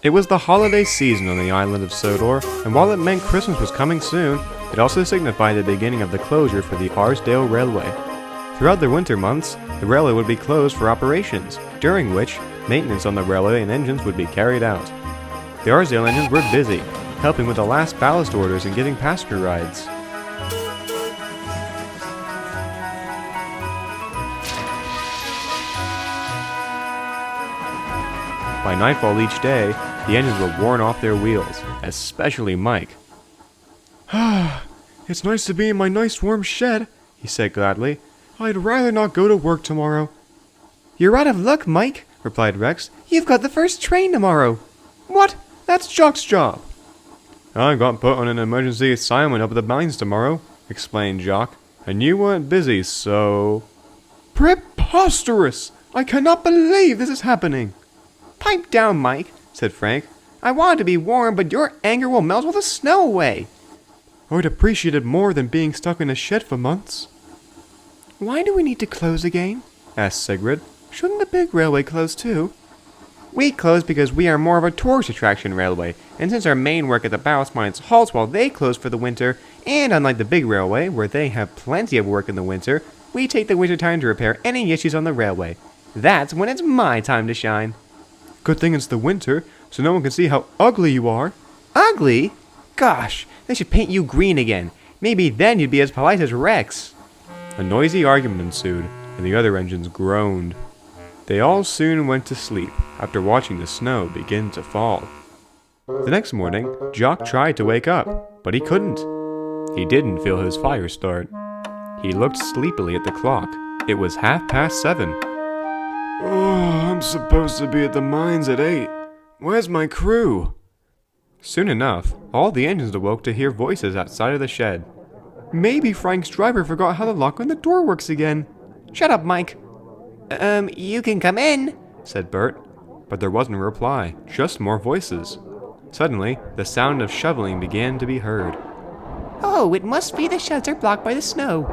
It was the holiday season on the island of Sodor, and while it meant Christmas was coming soon, it also signified the beginning of the closure for the Arlesdale Railway. Throughout the winter months, the railway would be closed for operations, during which maintenance on the railway and engines would be carried out. The Arlesdale engines were busy, helping with the last ballast orders and getting passenger rides. By nightfall each day, the engines were worn off their wheels, especially Mike. It's nice to be in my nice warm shed, he said gladly. I'd rather not go to work tomorrow. You're out of luck, Mike, replied Rex. You've got the first train tomorrow. What? That's Jock's job. I got put on an emergency assignment up at the mines tomorrow, explained Jock. And you weren't busy, so... Preposterous! I cannot believe this is happening. Pipe down, Mike, said Frank. I wanted to be warm, but your anger will melt all the snow away. I would appreciate it more than being stuck in a shed for months. Why do we need to close again? Asked Sigrid. Shouldn't the big railway close too? We close because we are more of a tourist attraction railway, and since our main work at the ballast mines halts while they close for the winter, and unlike the big railway, where they have plenty of work in the winter, we take the winter time to repair any issues on the railway. That's when it's my time to shine. Good thing it's the winter, so no one can see how ugly you are. Ugly? Gosh, they should paint you green again. Maybe then you'd be as polite as Rex. A noisy argument ensued, and the other engines groaned. They all soon went to sleep after watching the snow begin to fall. The next morning, Jock tried to wake up, but he couldn't. He didn't feel his fire start. He looked sleepily at the clock. It was 7:30. Oh, I'm supposed to be at the mines at 8. Where's my crew? Soon enough, all the engines awoke to hear voices outside of the shed. Maybe Frank's driver forgot how the lock on the door works again. Shut up, Mike. You can come in, said Bert. But there wasn't a reply, just more voices. Suddenly, the sound of shoveling began to be heard. Oh, it must be the sheds are blocked by the snow.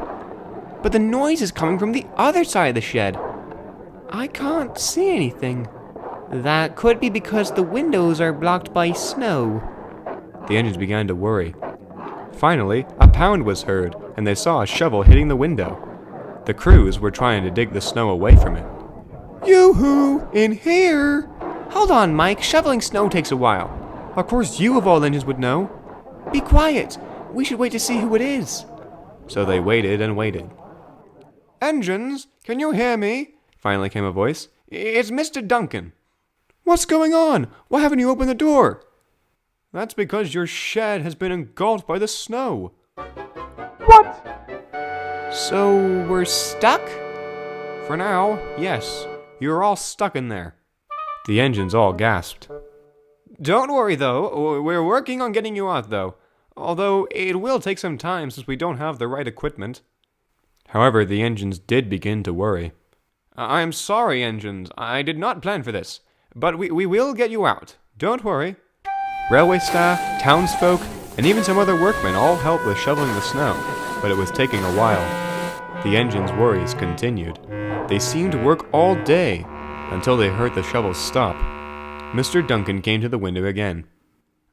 But the noise is coming from the other side of the shed. I can't see anything. That could be because the windows are blocked by snow. The engines began to worry. Finally, a pound was heard, and they saw a shovel hitting the window. The crews were trying to dig the snow away from it. Yoo-hoo! In here! Hold on, Mike. Shoveling snow takes a while. Of course you of all engines would know. Be quiet. We should wait to see who it is. So they waited and waited. Engines, can you hear me? Finally came a voice. It's Mr. Duncan. What's going on? Why haven't you opened the door? That's because your shed has been engulfed by the snow. What? So we're stuck? For now, yes. You're all stuck in there. The engines all gasped. Don't worry, though. We're working on getting you out, though. Although it will take some time since we don't have the right equipment. However, the engines did begin to worry. I'm sorry, engines. I did not plan for this. But we will get you out. Don't worry. Railway staff, townsfolk, and even some other workmen all helped with shoveling the snow, but it was taking a while. The engines' worries continued. They seemed to work all day, until they heard the shovels stop. Mr. Duncan came to the window again.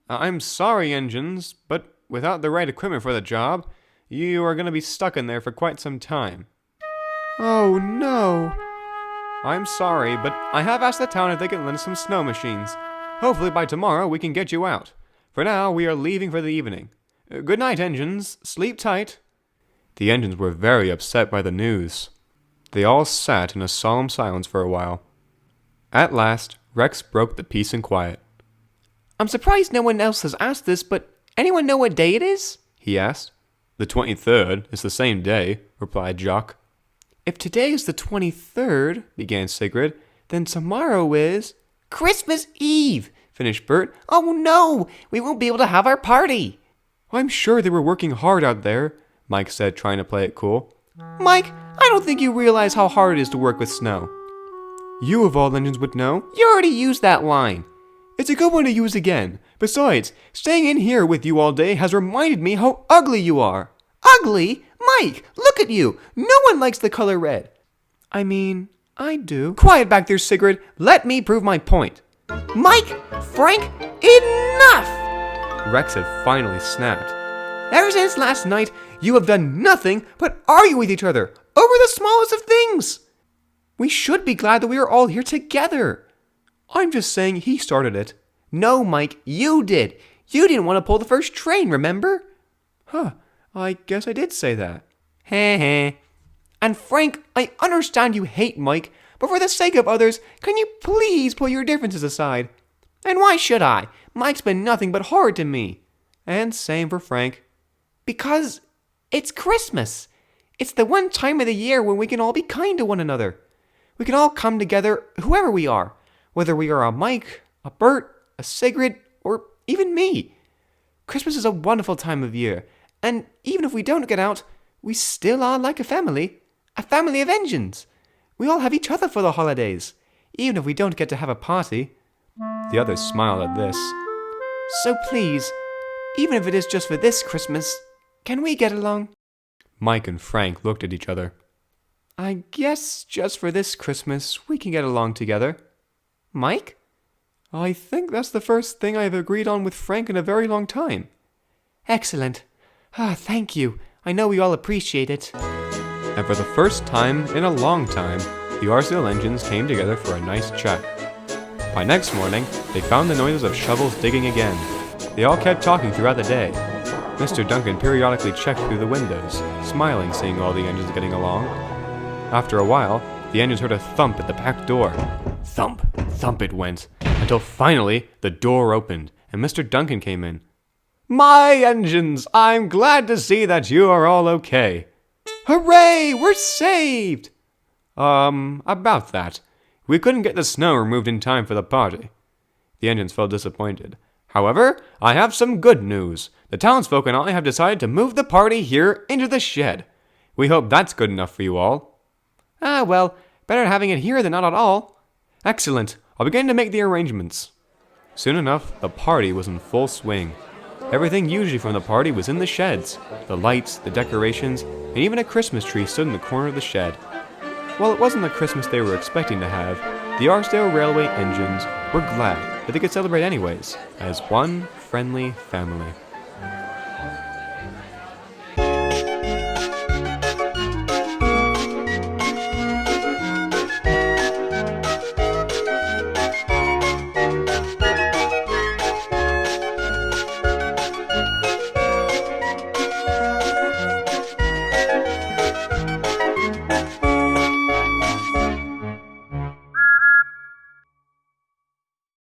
I'm sorry, engines, but without the right equipment for the job, you are going to be stuck in there for quite some time. Oh, no. I'm sorry, but I have asked the town if they can lend us some snow machines. Hopefully by tomorrow we can get you out. For now, we are leaving for the evening. Good night, engines. Sleep tight. The engines were very upset by the news. They all sat in a solemn silence for a while. At last, Rex broke the peace and quiet. I'm surprised no one else has asked this, but anyone know what day it is? He asked. The 23rd is the same day, replied Jock. If today is the 23rd, began Sigrid, then tomorrow is... Christmas Eve, finished Bert. Oh no, we won't be able to have our party. I'm sure they were working hard out there, Mike said, trying to play it cool. Mike, I don't think you realize how hard it is to work with snow. You of all engines would know. You already used that line. It's a good one to use again. Besides, staying in here with you all day has reminded me how ugly you are. Ugly? Mike, look at you. No one likes the color red. I mean, I do. Quiet back there, Sigrid. Let me prove my point. Mike, Frank, enough! Rex had finally snapped. Ever since last night, you have done nothing but argue with each other over the smallest of things. We should be glad that we are all here together. I'm just saying he started it. No, Mike, you did. You didn't want to pull the first train, remember? Huh, I guess I did say that. Heh heh. And Frank, I understand you hate Mike, but for the sake of others, can you please put your differences aside? And why should I? Mike's been nothing but horrid to me. And same for Frank. Because it's Christmas. It's the one time of the year when we can all be kind to one another. We can all come together, whoever we are, whether we are a Mike, a Bert, a Sigrid, or even me. Christmas is a wonderful time of year, and even if we don't get out, we still are like a family of engines. We all have each other for the holidays, even if we don't get to have a party. The others smiled at this. So please, even if it is just for this Christmas, can we get along? Mike and Frank looked at each other. I guess just for this Christmas we can get along together. Mike? I think that's the first thing I have agreed on with Frank in a very long time. Excellent. Thank you. I know we all appreciate it. And for the first time in a long time, the Arlesdale engines came together for a nice chat. By next morning, they found the noises of shovels digging again. They all kept talking throughout the day. Mr. Duncan periodically checked through the windows, smiling seeing all the engines getting along. After a while, the engines heard a thump at the back door. Thump, thump it went, until finally the door opened and Mr. Duncan came in. My engines, I'm glad to see that you are all okay. Hooray, we're saved! About that. We couldn't get the snow removed in time for the party. The engines felt disappointed. However, I have some good news. The townsfolk and I have decided to move the party here into the shed. We hope that's good enough for you all. Well, better having it here than not at all. Excellent. I'll begin to make the arrangements. Soon enough, the party was in full swing. Everything usually from the party was in the sheds. The lights, the decorations, and even a Christmas tree stood in the corner of the shed. While it wasn't the Christmas they were expecting to have, the Arlesdale Railway engines were glad that they could celebrate anyways, as one friendly family.